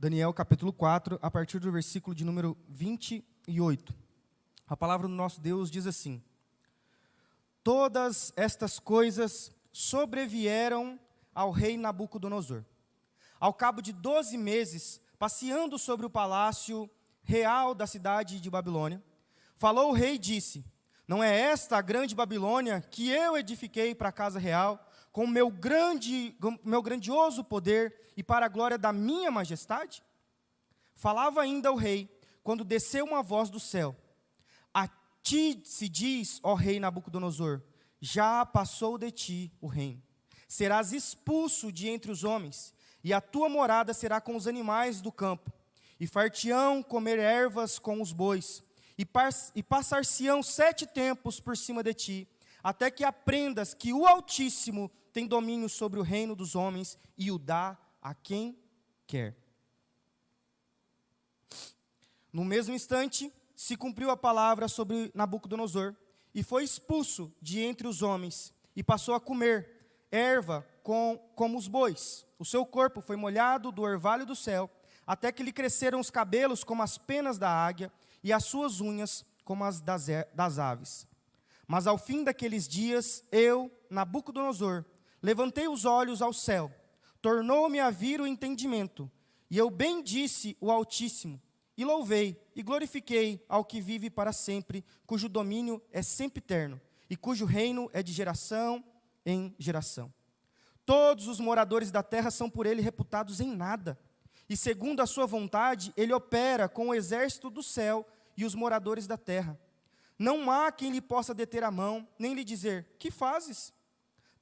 Daniel capítulo 4, a partir do versículo de número 28. A palavra do nosso Deus diz assim: Todas estas coisas sobrevieram ao rei Nabucodonosor. Ao cabo de 12 meses, passeando sobre o palácio real da cidade de Babilônia, falou o rei e disse: Não é esta a grande Babilônia que eu edifiquei para a casa real, com meu grandioso poder e para a glória da minha majestade? Falava ainda o rei, quando desceu uma voz do céu: A ti se diz, ó rei Nabucodonosor, já passou de ti o reino. Serás expulso de entre os homens, e a tua morada será com os animais do campo. E far-te-ão comer ervas com os bois, e passar-se-ão 7 tempos por cima de ti, até que aprendas que o Altíssimo tem domínio sobre o reino dos homens, e o dá a quem quer. No mesmo instante, se cumpriu a palavra sobre Nabucodonosor, e foi expulso de entre os homens, e passou a comer erva como os bois. O seu corpo foi molhado do orvalho do céu, até que lhe cresceram os cabelos como as penas da águia, e as suas unhas como as das aves. Mas ao fim daqueles dias, eu, Nabucodonosor, levantei os olhos ao céu, tornou-me a vir o entendimento, e eu bendisse o Altíssimo, e louvei e glorifiquei ao que vive para sempre, cujo domínio é sempre eterno, e cujo reino é de geração em geração. Todos os moradores da terra são por ele reputados em nada, e segundo a sua vontade, ele opera com o exército do céu e os moradores da terra. Não há quem lhe possa deter a mão, nem lhe dizer: que fazes?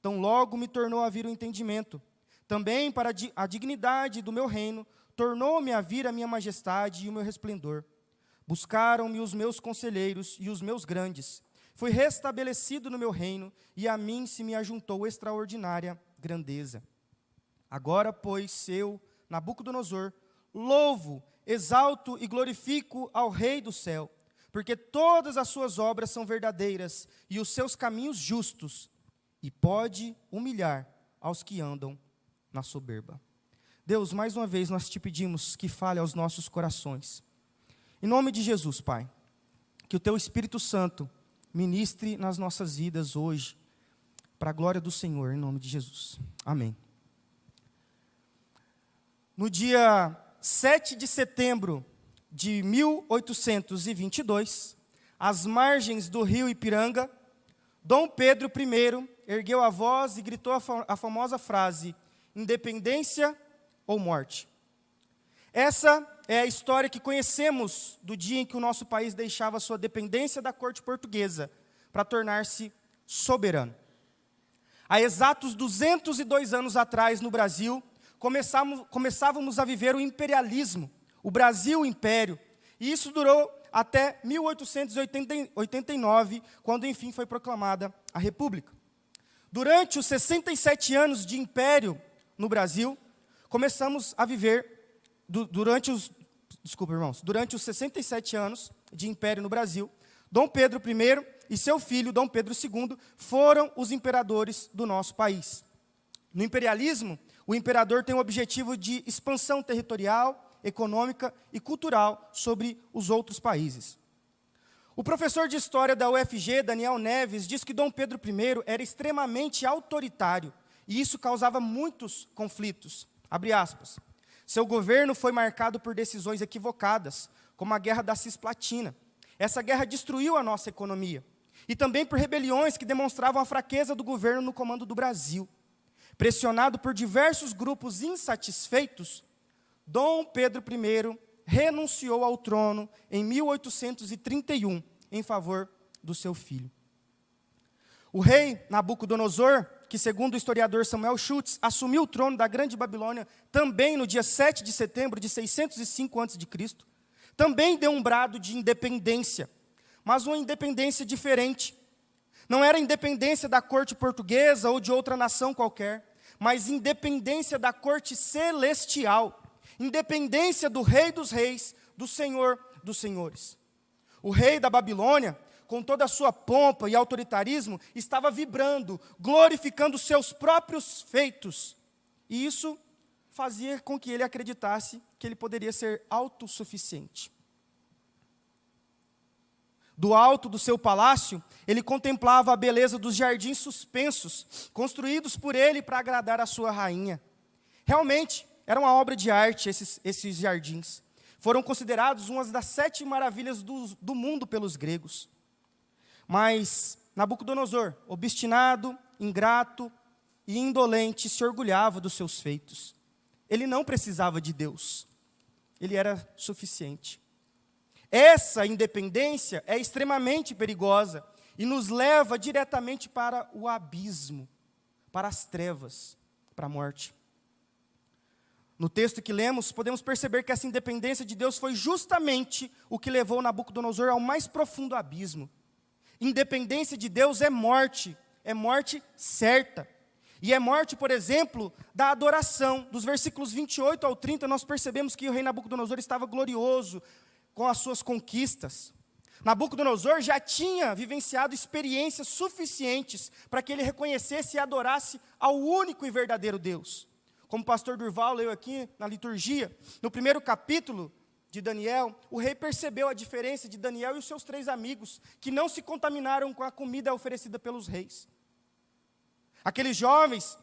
Tão logo me tornou a vir o entendimento. Também para a dignidade do meu reino, tornou-me a vir a minha majestade e o meu resplendor. Buscaram-me os meus conselheiros e os meus grandes. Fui restabelecido no meu reino, e a mim se me ajuntou extraordinária grandeza. Agora, pois, eu, Nabucodonosor, louvo, exalto e glorifico ao Rei do céu, porque todas as suas obras são verdadeiras e os seus caminhos justos, e pode humilhar aos que andam na soberba. Deus, mais uma vez nós te pedimos que fale aos nossos corações. Em nome de Jesus, Pai, que o Teu Espírito Santo ministre nas nossas vidas hoje, para a glória do Senhor, em nome de Jesus. Amém. No dia 7 de setembro de 1822, às margens do rio Ipiranga, Dom Pedro I ergueu a voz e gritou a famosa frase: independência ou morte. Essa é a história que conhecemos do dia em que o nosso país deixava sua dependência da corte portuguesa para tornar-se soberano. Há exatos 202 anos atrás, no Brasil, começávamos a viver o imperialismo, o Brasil Império, e isso durou até 1889, quando enfim foi proclamada a República. Durante os 67 anos de império no Brasil, começamos a viver, durante os 67 anos de império no Brasil, Dom Pedro I e seu filho, Dom Pedro II, foram os imperadores do nosso país. No imperialismo, o imperador tem o objetivo de expansão territorial, econômica e cultural sobre os outros países. O professor de história da UFG, Daniel Neves, diz que Dom Pedro I era extremamente autoritário, e isso causava muitos conflitos. Abre aspas. Seu governo foi marcado por decisões equivocadas, como a Guerra da Cisplatina. Essa guerra destruiu a nossa economia. E também por rebeliões que demonstravam a fraqueza do governo no comando do Brasil. Pressionado por diversos grupos insatisfeitos, Dom Pedro I renunciou ao trono em 1831, em favor do seu filho. O rei Nabucodonosor, que segundo o historiador Samuel Schultz, assumiu o trono da Grande Babilônia também no dia 7 de setembro de 605 a.C., também deu um brado de independência, mas uma independência diferente. Não era independência da corte portuguesa ou de outra nação qualquer, mas independência da corte celestial, independência do Rei dos Reis, do Senhor dos Senhores. O rei da Babilônia, com toda a sua pompa e autoritarismo, estava vibrando, glorificando seus próprios feitos. E isso fazia com que ele acreditasse que ele poderia ser autossuficiente. Do alto do seu palácio, ele contemplava a beleza dos jardins suspensos, construídos por ele para agradar a sua rainha. Realmente, era uma obra de arte esses jardins. Foram considerados uma das 7 maravilhas do mundo pelos gregos. Mas Nabucodonosor, obstinado, ingrato e indolente, se orgulhava dos seus feitos. Ele não precisava de Deus. Ele era suficiente. Essa independência é extremamente perigosa e nos leva diretamente para o abismo, para as trevas, para a morte. No texto que lemos, podemos perceber que essa independência de Deus foi justamente o que levou Nabucodonosor ao mais profundo abismo. Independência de Deus é morte certa. E é morte, por exemplo, da adoração. Dos versículos 28 ao 30, nós percebemos que o rei Nabucodonosor estava glorioso com as suas conquistas. Nabucodonosor já tinha vivenciado experiências suficientes para que ele reconhecesse e adorasse ao único e verdadeiro Deus. Como o pastor Durval leu aqui na liturgia, no primeiro capítulo de Daniel, o rei percebeu a diferença de Daniel e os seus 3 amigos, que não se contaminaram com a comida oferecida pelos reis. Aqueles jovens,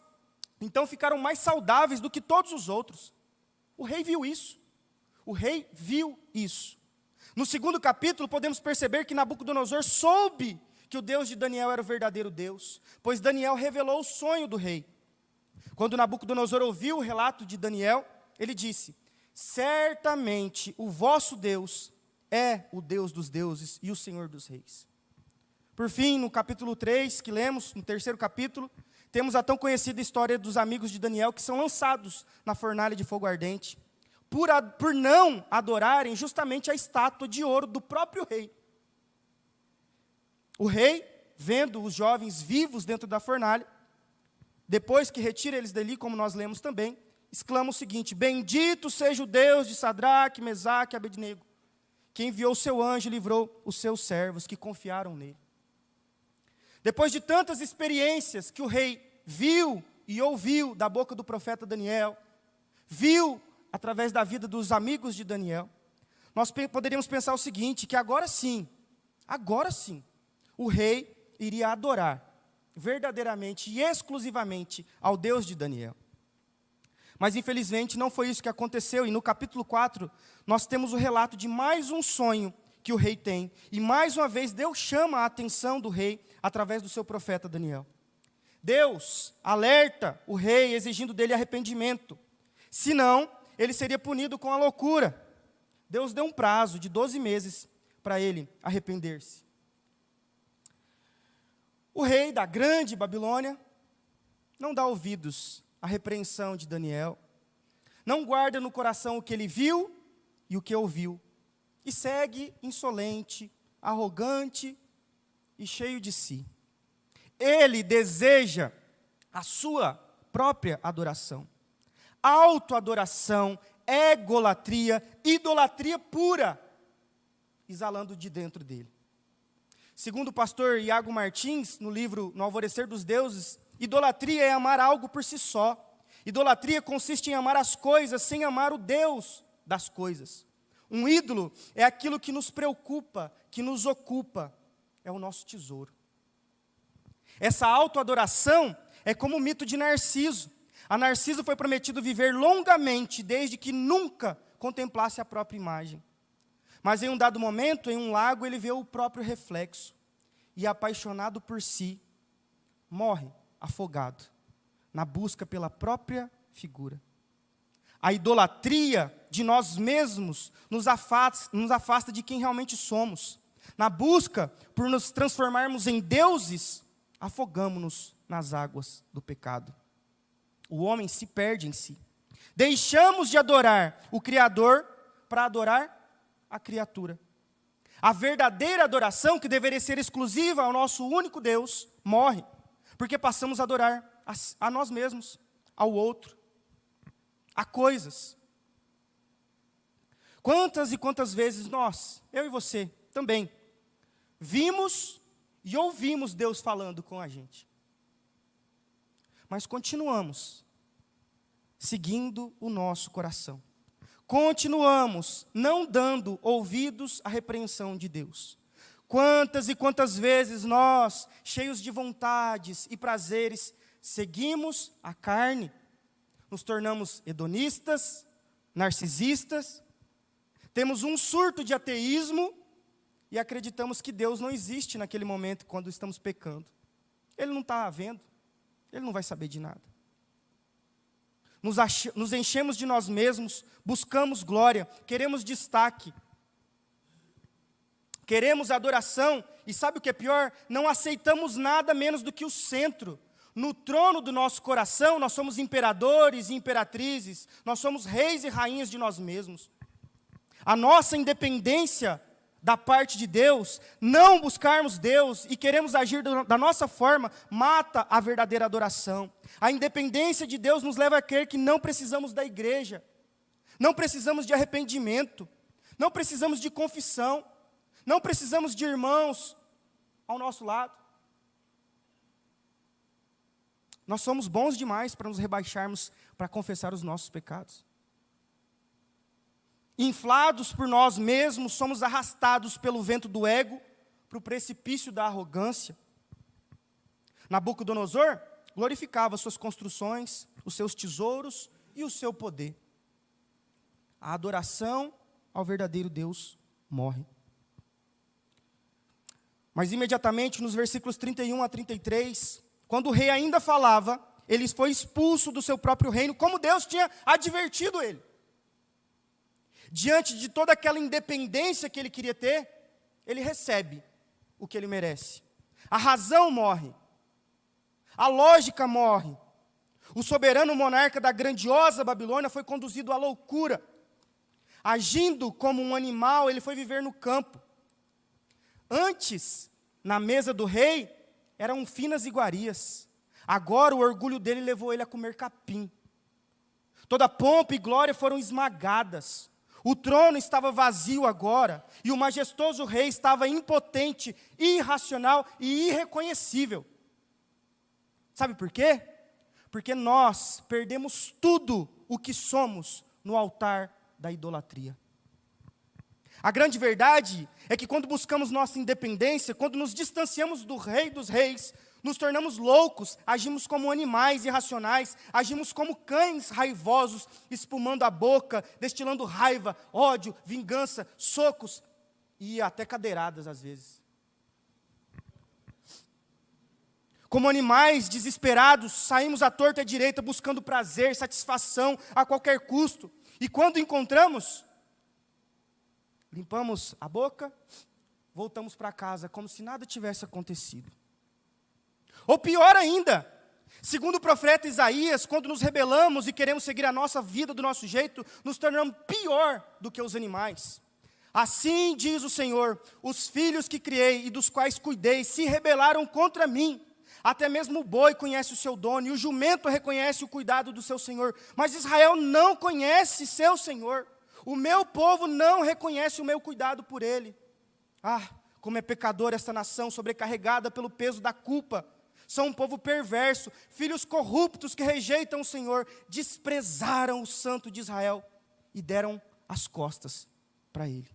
então, ficaram mais saudáveis do que todos os outros. O rei viu isso. O rei viu isso. No segundo capítulo, podemos perceber que Nabucodonosor soube que o Deus de Daniel era o verdadeiro Deus, pois Daniel revelou o sonho do rei. Quando Nabucodonosor ouviu o relato de Daniel, ele disse: certamente o vosso Deus é o Deus dos deuses e o Senhor dos reis. Por fim, no capítulo 3, que lemos, no terceiro capítulo, temos a tão conhecida história dos amigos de Daniel que são lançados na fornalha de fogo ardente, por não adorarem justamente a estátua de ouro do próprio rei. O rei, vendo os jovens vivos dentro da fornalha, depois que retira eles dali, como nós lemos também, exclama o seguinte: bendito seja o Deus de Sadraque, Mesaque e Abednego, que enviou o seu anjo e livrou os seus servos que confiaram nele. Depois de tantas experiências que o rei viu e ouviu da boca do profeta Daniel, viu através da vida dos amigos de Daniel, nós poderíamos pensar o seguinte, que agora sim, o rei iria adorar verdadeiramente e exclusivamente ao Deus de Daniel. Mas infelizmente não foi isso que aconteceu, e no capítulo 4 nós temos o relato de mais um sonho que o rei tem, e mais uma vez Deus chama a atenção do rei através do seu profeta Daniel. Deus alerta o rei exigindo dele arrependimento, senão ele seria punido com a loucura. Deus deu um prazo de 12 meses para ele arrepender-se. O rei da grande Babilônia não dá ouvidos à repreensão de Daniel, não guarda no coração o que ele viu e o que ouviu, e segue insolente, arrogante e cheio de si. Ele deseja a sua própria adoração. Autoadoração, egolatria, idolatria pura, exalando de dentro dele. Segundo o pastor Iago Martins, no livro No Alvorecer dos Deuses, idolatria é amar algo por si só. Idolatria consiste em amar as coisas sem amar o Deus das coisas. Um ídolo é aquilo que nos preocupa, que nos ocupa, é o nosso tesouro. Essa autoadoração é como o mito de Narciso. A Narciso foi prometido viver longamente, desde que nunca contemplasse a própria imagem. Mas em um dado momento, em um lago, ele vê o próprio reflexo. E apaixonado por si, morre afogado, na busca pela própria figura. A idolatria de nós mesmos nos afasta de quem realmente somos. Na busca por nos transformarmos em deuses, afogamo-nos nas águas do pecado. O homem se perde em si. Deixamos de adorar o Criador para adorar a criatura. A verdadeira adoração, que deveria ser exclusiva ao nosso único Deus, morre, porque passamos a adorar a nós mesmos, ao outro, a coisas. Quantas e quantas vezes nós, eu e você, também, vimos e ouvimos Deus falando com a gente. Mas continuamos seguindo o nosso coração. Continuamos não dando ouvidos à repreensão de Deus. Quantas e quantas vezes nós, cheios de vontades e prazeres, seguimos a carne, nos tornamos hedonistas, narcisistas, temos um surto de ateísmo e acreditamos que Deus não existe naquele momento quando estamos pecando. Ele não está vendo, Ele não vai saber de nada. Nos enchemos de nós mesmos, buscamos glória, queremos destaque, queremos adoração, e sabe o que é pior? Não aceitamos nada menos do que o centro. No trono do nosso coração, nós somos imperadores e imperatrizes, nós somos reis e rainhas de nós mesmos. A nossa independência da parte de Deus, não buscarmos Deus e queremos agir da nossa forma, mata a verdadeira adoração. A independência de Deus nos leva a crer que não precisamos da igreja, não precisamos de arrependimento, não precisamos de confissão, não precisamos de irmãos ao nosso lado. Nós somos bons demais para nos rebaixarmos, para confessar os nossos pecados. Inflados por nós mesmos, somos arrastados pelo vento do ego para o precipício da arrogância. Nabucodonosor glorificava suas construções, os seus tesouros e o seu poder. A adoração ao verdadeiro Deus morre. Mas imediatamente, nos versículos 31 a 33, quando o rei ainda falava, ele foi expulso do seu próprio reino, como Deus tinha advertido ele. Diante de toda aquela independência que ele queria ter, ele recebe o que ele merece. A razão morre. A lógica morre. O soberano monarca da grandiosa Babilônia foi conduzido à loucura. Agindo como um animal, ele foi viver no campo. Antes, na mesa do rei, eram finas iguarias. Agora o orgulho dele levou ele a comer capim. Toda pompa e glória foram esmagadas. O trono estava vazio agora, e o majestoso rei estava impotente, irracional e irreconhecível. Sabe por quê? Porque nós perdemos tudo o que somos no altar da idolatria. A grande verdade é que quando buscamos nossa independência, quando nos distanciamos do Rei dos Reis, nos tornamos loucos, agimos como animais irracionais, agimos como cães raivosos, espumando a boca, destilando raiva, ódio, vingança, socos e até cadeiradas às vezes. Como animais desesperados, saímos à torta e à direita buscando prazer, satisfação a qualquer custo. E quando encontramos, limpamos a boca, voltamos para casa como se nada tivesse acontecido. Ou pior ainda, segundo o profeta Isaías, quando nos rebelamos e queremos seguir a nossa vida do nosso jeito, nos tornamos pior do que os animais. Assim diz o Senhor, os filhos que criei e dos quais cuidei se rebelaram contra mim. Até mesmo o boi conhece o seu dono e o jumento reconhece o cuidado do seu Senhor. Mas Israel não conhece seu Senhor. O meu povo não reconhece o meu cuidado por ele. Ah, como é pecadora esta nação, sobrecarregada pelo peso da culpa. São um povo perverso, filhos corruptos que rejeitam o Senhor, desprezaram o Santo de Israel e deram as costas para ele.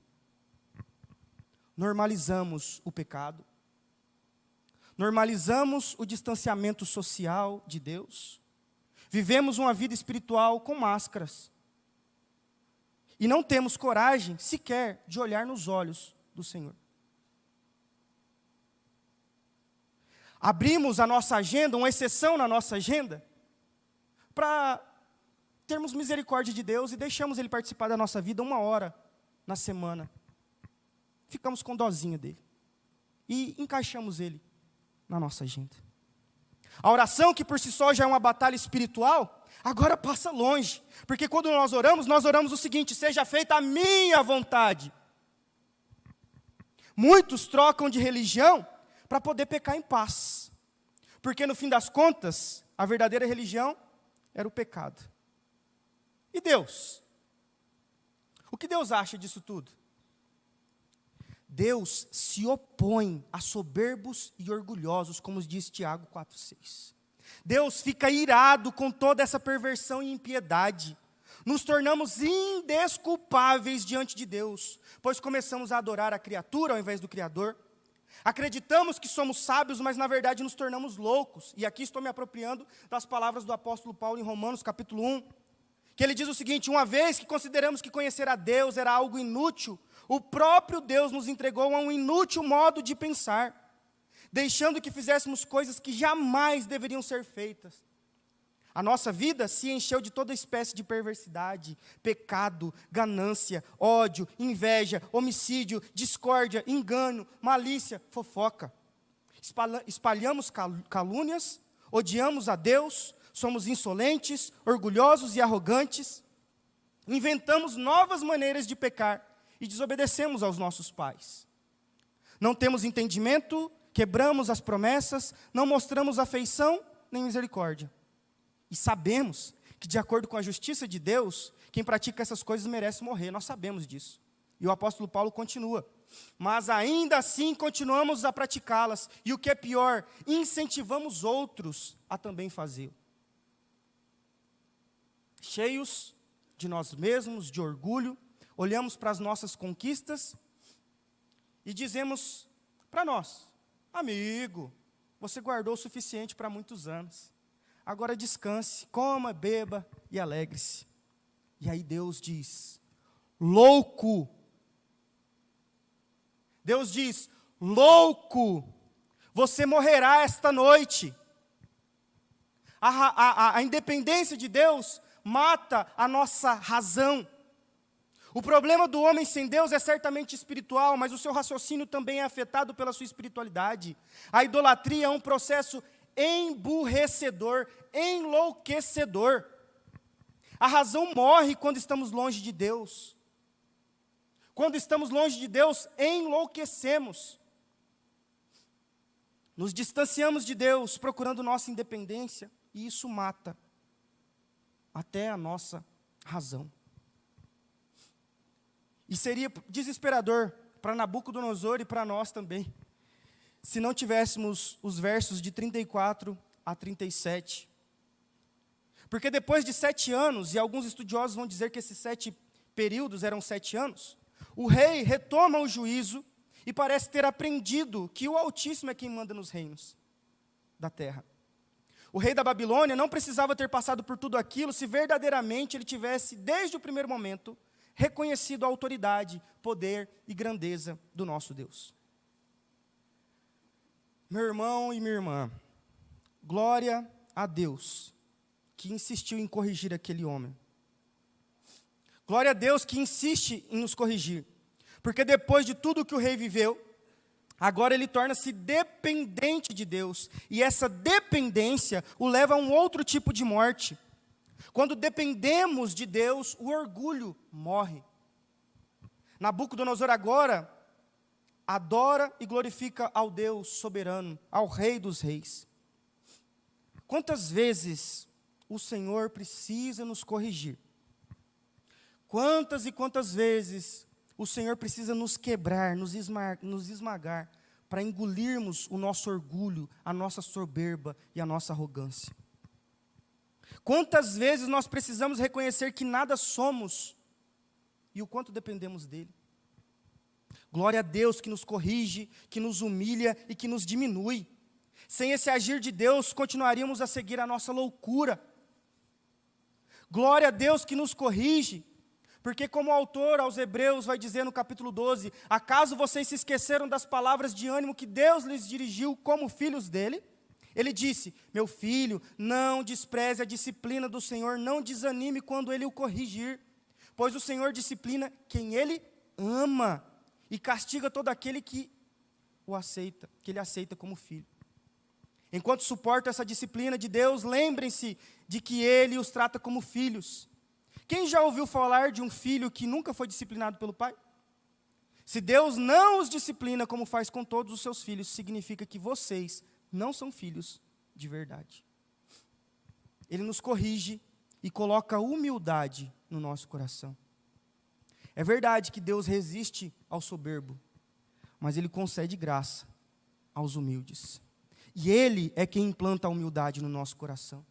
Normalizamos o pecado, normalizamos o distanciamento social de Deus, vivemos uma vida espiritual com máscaras e não temos coragem sequer de olhar nos olhos do Senhor. Abrimos a nossa agenda, uma exceção na nossa agenda, para termos misericórdia de Deus e deixamos Ele participar da nossa vida 1 hora na semana. Ficamos com dozinha dele e encaixamos Ele na nossa agenda. A oração, que por si só já é uma batalha espiritual, agora passa longe, porque quando nós oramos o seguinte: seja feita a minha vontade. Muitos trocam de religião para poder pecar em paz, porque no fim das contas, a verdadeira religião era o pecado. E Deus? O que Deus acha disso tudo? Deus se opõe a soberbos e orgulhosos, como diz Tiago 4,6. Deus fica irado com toda essa perversão e impiedade. Nos tornamos indesculpáveis diante de Deus, pois começamos a adorar a criatura ao invés do Criador. Acreditamos que somos sábios, mas na verdade nos tornamos loucos. E aqui estou me apropriando das palavras do apóstolo Paulo em Romanos capítulo 1, que ele diz o seguinte: uma vez que consideramos que conhecer a Deus era algo inútil, o próprio Deus nos entregou a um inútil modo de pensar, deixando que fizéssemos coisas que jamais deveriam ser feitas. A nossa vida se encheu de toda espécie de perversidade, pecado, ganância, ódio, inveja, homicídio, discórdia, engano, malícia, fofoca. Espalhamos calúnias, odiamos a Deus, somos insolentes, orgulhosos e arrogantes. Inventamos novas maneiras de pecar e desobedecemos aos nossos pais. Não temos entendimento, quebramos as promessas, não mostramos afeição nem misericórdia. E sabemos que, de acordo com a justiça de Deus, quem pratica essas coisas merece morrer. Nós sabemos disso. E o apóstolo Paulo continua: mas ainda assim continuamos a praticá-las. E o que é pior, incentivamos outros a também fazê-lo. Cheios de nós mesmos, de orgulho, olhamos para as nossas conquistas e dizemos para nós: amigo, você guardou o suficiente para muitos anos. Agora descanse, coma, beba e alegre-se. E aí Deus diz: louco. Deus diz: louco, você morrerá esta noite. A independência de Deus mata a nossa razão. O problema do homem sem Deus é certamente espiritual, mas o seu raciocínio também é afetado pela sua espiritualidade. A idolatria é um processo emburrecedor, enlouquecedor. A razão morre quando estamos longe de Deus. Quando estamos longe de Deus, enlouquecemos. Nos distanciamos de Deus, procurando nossa independência, e isso mata até a nossa razão. E seria desesperador para Nabucodonosor e para nós também, se não tivéssemos os versos de 34 a 37. Porque depois de 7 anos, e alguns estudiosos vão dizer que esses 7 períodos eram 7 anos, o rei retoma o juízo e parece ter aprendido que o Altíssimo é quem manda nos reinos da terra. O rei da Babilônia não precisava ter passado por tudo aquilo se verdadeiramente ele tivesse, desde o primeiro momento, reconhecido a autoridade, poder e grandeza do nosso Deus. Meu irmão e minha irmã, glória a Deus que insistiu em corrigir aquele homem. Glória a Deus que insiste em nos corrigir, porque depois de tudo que o rei viveu, agora ele torna-se dependente de Deus, e essa dependência o leva a um outro tipo de morte. Quando dependemos de Deus, o orgulho morre. Nabucodonosor agora adora e glorifica ao Deus soberano, ao Rei dos Reis. Quantas vezes o Senhor precisa nos corrigir? Quantas e quantas vezes o Senhor precisa nos quebrar, nos esmagar, para engolirmos o nosso orgulho, a nossa soberba e a nossa arrogância? Quantas vezes nós precisamos reconhecer que nada somos e o quanto dependemos dEle? Glória a Deus que nos corrige, que nos humilha e que nos diminui. Sem esse agir de Deus, continuaríamos a seguir a nossa loucura. Glória a Deus que nos corrige, porque como o autor aos Hebreus vai dizer no capítulo 12, acaso vocês se esqueceram das palavras de ânimo que Deus lhes dirigiu como filhos dele? Ele disse: meu filho, não despreze a disciplina do Senhor, não desanime quando Ele o corrigir, pois o Senhor disciplina quem Ele ama e castiga todo aquele que o aceita, que Ele aceita como filho. Enquanto suportam essa disciplina de Deus, lembrem-se de que Ele os trata como filhos. Quem já ouviu falar de um filho que nunca foi disciplinado pelo pai? Se Deus não os disciplina como faz com todos os seus filhos, significa que vocês não são filhos de verdade. Ele nos corrige e coloca humildade no nosso coração. É verdade que Deus resiste ao soberbo, mas Ele concede graça aos humildes. E Ele é quem implanta a humildade no nosso coração.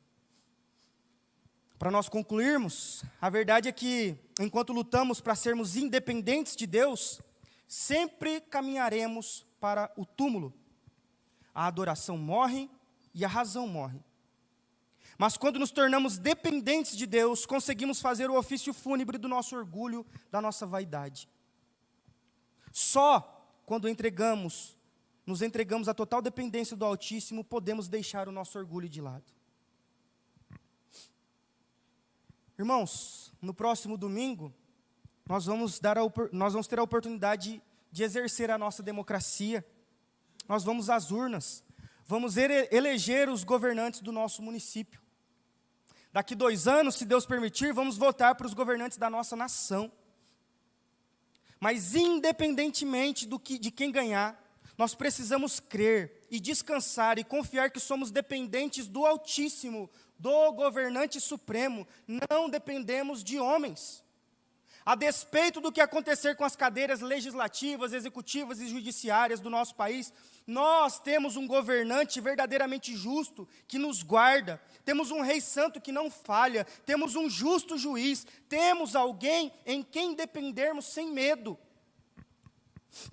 Para nós concluirmos, a verdade é que, enquanto lutamos para sermos independentes de Deus, sempre caminharemos para o túmulo. A adoração morre e a razão morre. Mas quando nos tornamos dependentes de Deus, conseguimos fazer o ofício fúnebre do nosso orgulho, da nossa vaidade. Só quando nos entregamos à total dependência do Altíssimo, podemos deixar o nosso orgulho de lado. Irmãos, no próximo domingo, nós vamos ter a oportunidade de exercer a nossa democracia. Nós vamos às urnas, vamos eleger os governantes do nosso município. Daqui 2 anos, se Deus permitir, vamos votar para os governantes da nossa nação. Mas independentemente de quem ganhar, nós precisamos crer e descansar e confiar que somos dependentes do Altíssimo, do governante supremo, não dependemos de homens. A despeito do que acontecer com as cadeiras legislativas, executivas e judiciárias do nosso país, nós temos um governante verdadeiramente justo, que nos guarda, temos um rei santo que não falha, temos um justo juiz, temos alguém em quem dependermos sem medo.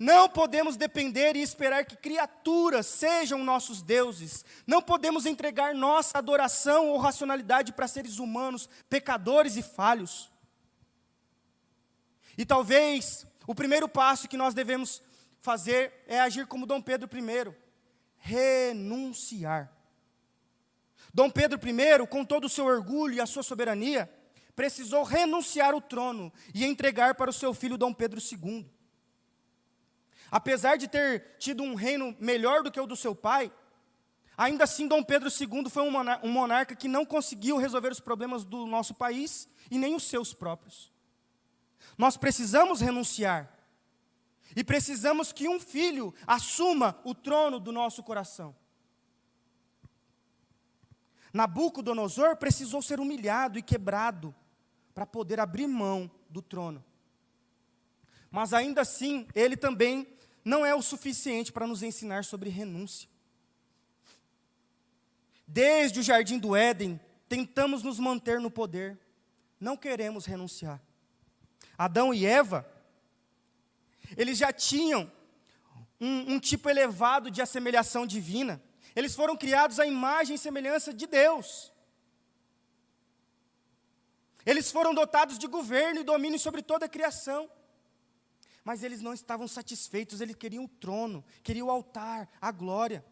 Não podemos depender e esperar que criaturas sejam nossos deuses. Não podemos entregar nossa adoração ou racionalidade para seres humanos, pecadores e falhos. E talvez o primeiro passo que nós devemos fazer é agir como Dom Pedro I, renunciar. Dom Pedro I, com todo o seu orgulho e a sua soberania, precisou renunciar ao trono e entregar para o seu filho Dom Pedro II. Apesar de ter tido um reino melhor do que o do seu pai, ainda assim Dom Pedro II foi um monarca que não conseguiu resolver os problemas do nosso país e nem os seus próprios. Nós precisamos renunciar. E precisamos que um filho assuma o trono do nosso coração. Nabucodonosor precisou ser humilhado e quebrado para poder abrir mão do trono. Mas ainda assim, ele também não é o suficiente para nos ensinar sobre renúncia. Desde o jardim do Éden, tentamos nos manter no poder. Não queremos renunciar. Adão e Eva, eles já tinham um tipo elevado de assemelhação divina. Eles foram criados à imagem e semelhança de Deus. Eles foram dotados de governo e domínio sobre toda a criação. Mas eles não estavam satisfeitos, eles queriam o trono, queriam o altar, a glória.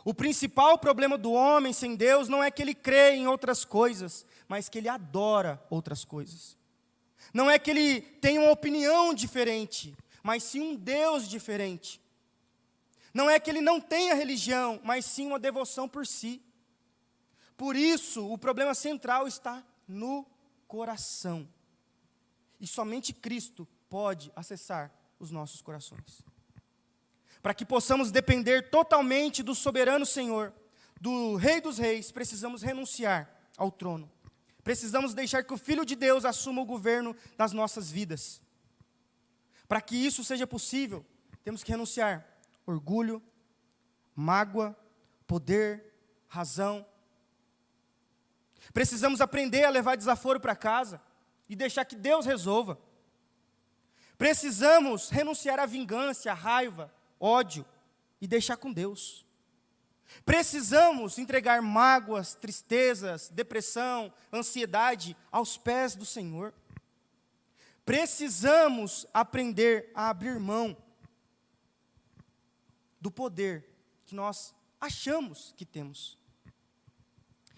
O principal problema do homem sem Deus não é que ele crê em outras coisas, mas que ele adora outras coisas. Não é que ele tenha uma opinião diferente, mas sim um Deus diferente. Não é que ele não tenha religião, mas sim uma devoção por si. Por isso, o problema central está no coração. E somente Cristo pode acessar os nossos corações. Para que possamos depender totalmente do soberano Senhor, do Rei dos Reis, precisamos renunciar ao trono. Precisamos deixar que o Filho de Deus assuma o governo das nossas vidas. Para que isso seja possível, temos que renunciar orgulho, mágoa, poder, razão. Precisamos aprender a levar desaforo para casa e deixar que Deus resolva. Precisamos renunciar à vingança, à raiva, ódio e deixar com Deus. Precisamos entregar mágoas, tristezas, depressão, ansiedade aos pés do Senhor. Precisamos aprender a abrir mão do poder que nós achamos que temos.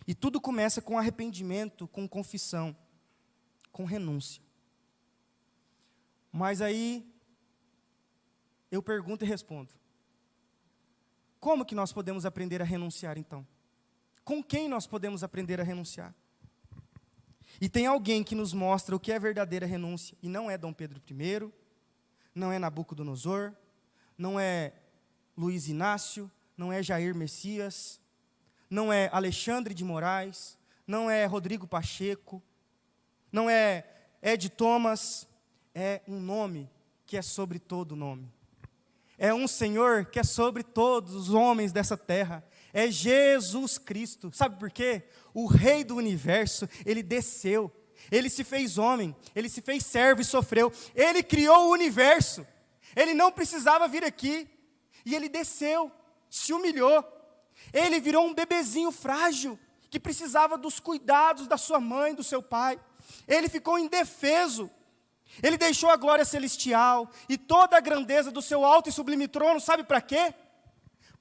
E tudo começa com arrependimento, com confissão, com renúncia. Mas aí, eu pergunto e respondo. Como que nós podemos aprender a renunciar, então? Com quem nós podemos aprender a renunciar? E tem alguém que nos mostra o que é verdadeira renúncia, e não é Dom Pedro I, não é Nabucodonosor, não é Luiz Inácio, não é Jair Messias, não é Alexandre de Moraes, não é Rodrigo Pacheco, não é Ed Thomas, é um nome que é sobre todo nome. É um Senhor que é sobre todos os homens dessa terra. É Jesus Cristo. Sabe por quê? O Rei do Universo, Ele desceu. Ele se fez homem. Ele se fez servo e sofreu. Ele criou o universo. Ele não precisava vir aqui. E Ele desceu, se humilhou. Ele virou um bebezinho frágil, que precisava dos cuidados da sua mãe, do seu pai. Ele ficou indefeso. Ele deixou a glória celestial e toda a grandeza do seu alto e sublime trono, sabe para quê?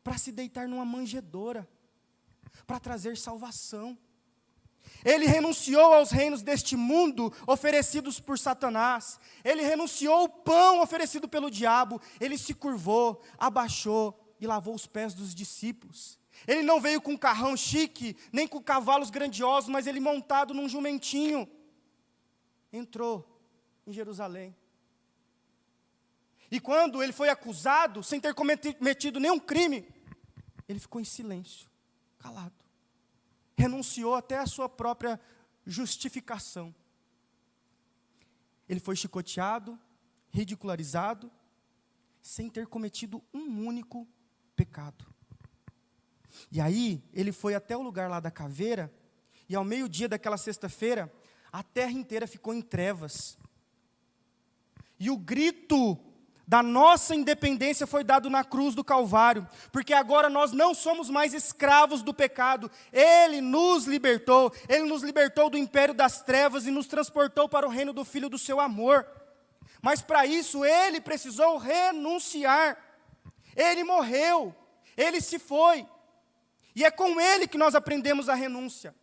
Para se deitar numa manjedoura, para trazer salvação. Ele renunciou aos reinos deste mundo oferecidos por Satanás. Ele renunciou ao pão oferecido pelo diabo. Ele se curvou, abaixou e lavou os pés dos discípulos. Ele não veio com um carrão chique, nem com cavalos grandiosos, mas ele montado num jumentinho. Entrou em Jerusalém. E quando ele foi acusado, sem ter cometido nenhum crime, ele ficou em silêncio, calado. Renunciou até a sua própria justificação. Ele foi chicoteado, ridicularizado, sem ter cometido um único pecado. E aí, ele foi até o lugar lá da caveira, e ao meio-dia daquela sexta-feira, a terra inteira ficou em trevas. E o grito da nossa independência foi dado na cruz do Calvário, porque agora nós não somos mais escravos do pecado. Ele nos libertou do império das trevas e nos transportou para o reino do Filho do seu amor. Mas para isso Ele precisou renunciar. Ele morreu, Ele se foi, e é com Ele que nós aprendemos a renúncia.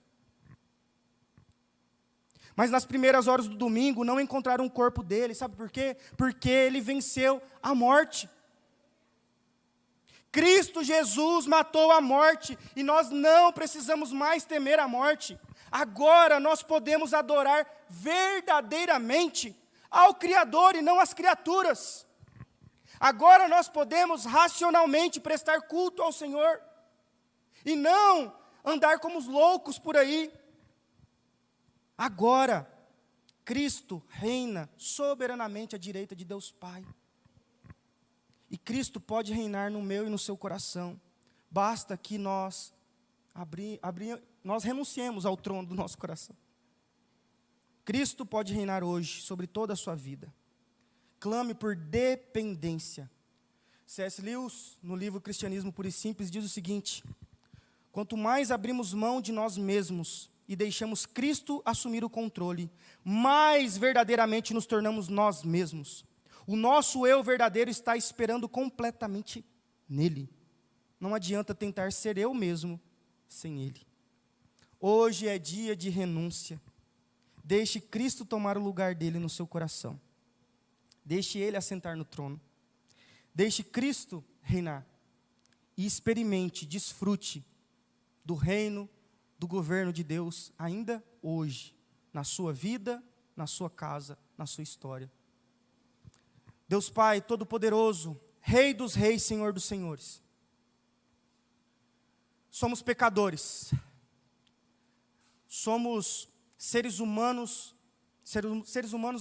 Mas nas primeiras horas do domingo não encontraram o corpo dele, sabe por quê? Porque ele venceu a morte. Cristo Jesus matou a morte, e nós não precisamos mais temer a morte. Agora nós podemos adorar verdadeiramente ao Criador e não às criaturas. Agora nós podemos racionalmente prestar culto ao Senhor, e não andar como os loucos por aí. Agora, Cristo reina soberanamente à direita de Deus Pai. E Cristo pode reinar no meu e no seu coração. Basta que nós renunciemos ao trono do nosso coração. Cristo pode reinar hoje sobre toda a sua vida. Clame por dependência. C.S. Lewis, no livro Cristianismo Puro e Simples, diz o seguinte: quanto mais abrimos mão de nós mesmos e deixamos Cristo assumir o controle, mais verdadeiramente nos tornamos nós mesmos. O nosso eu verdadeiro está esperando completamente nele. Não adianta tentar ser eu mesmo sem ele. Hoje é dia de renúncia. Deixe Cristo tomar o lugar dele no seu coração. Deixe ele assentar no trono. Deixe Cristo reinar. E experimente, desfrute do reino, do governo de Deus, ainda hoje, na sua vida, na sua casa, na sua história. Deus Pai Todo-Poderoso, Rei dos Reis, Senhor dos Senhores. Somos pecadores. Somos seres humanos,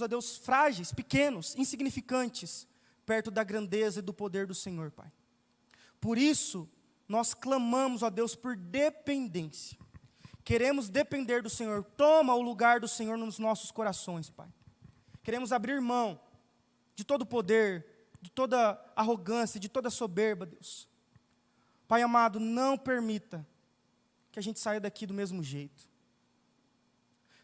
ó Deus, frágeis, pequenos, insignificantes, perto da grandeza e do poder do Senhor, Pai. Por isso, nós clamamos, ó Deus, por dependência. Queremos depender do Senhor. Toma o lugar do Senhor nos nossos corações, Pai. Queremos abrir mão de todo poder, de toda arrogância, de toda soberba, Deus. Pai amado, não permita que a gente saia daqui do mesmo jeito.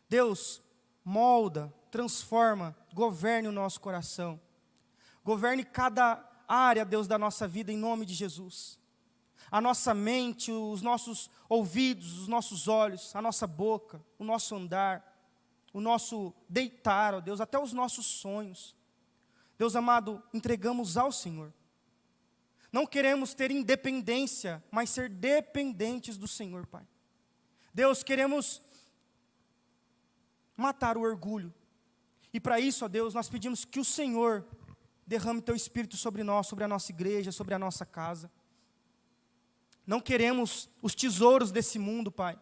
Deus, molda, transforma, governe o nosso coração. Governe cada área, Deus, da nossa vida, em nome de Jesus. A nossa mente, os nossos ouvidos, os nossos olhos, a nossa boca, o nosso andar, o nosso deitar, ó Deus, até os nossos sonhos. Deus amado, entregamos ao Senhor. Não queremos ter independência, mas ser dependentes do Senhor, Pai. Deus, queremos matar o orgulho. E para isso, ó Deus, nós pedimos que o Senhor derrame Teu Espírito sobre nós, sobre a nossa igreja, sobre a nossa casa. Não queremos os tesouros desse mundo, Pai.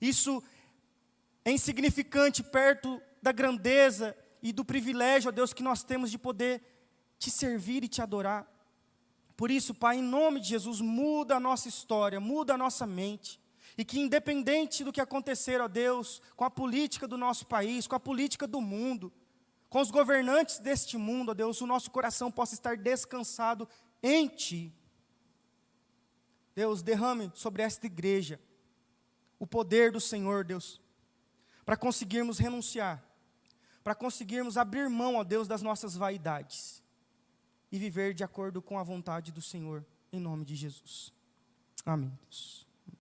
Isso é insignificante perto da grandeza e do privilégio, ó Deus, que nós temos de poder Te servir e Te adorar. Por isso, Pai, em nome de Jesus, muda a nossa história, muda a nossa mente. E que independente do que acontecer, ó Deus, com a política do nosso país, com a política do mundo, com os governantes deste mundo, ó Deus, o nosso coração possa estar descansado em Ti. Deus, derrame sobre esta igreja o poder do Senhor, Deus, para conseguirmos renunciar, para conseguirmos abrir mão, ó Deus, das nossas vaidades e viver de acordo com a vontade do Senhor, em nome de Jesus. Amém, Deus.